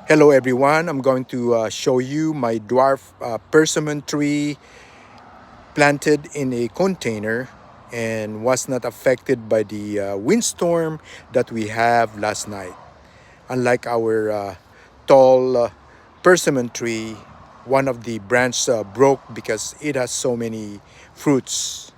Hello everyone, I'm going to show you my dwarf persimmon tree planted in a container and was not affected by the windstorm that we have last night. Unlike our tall persimmon tree, one of the branches broke because it has so many fruits.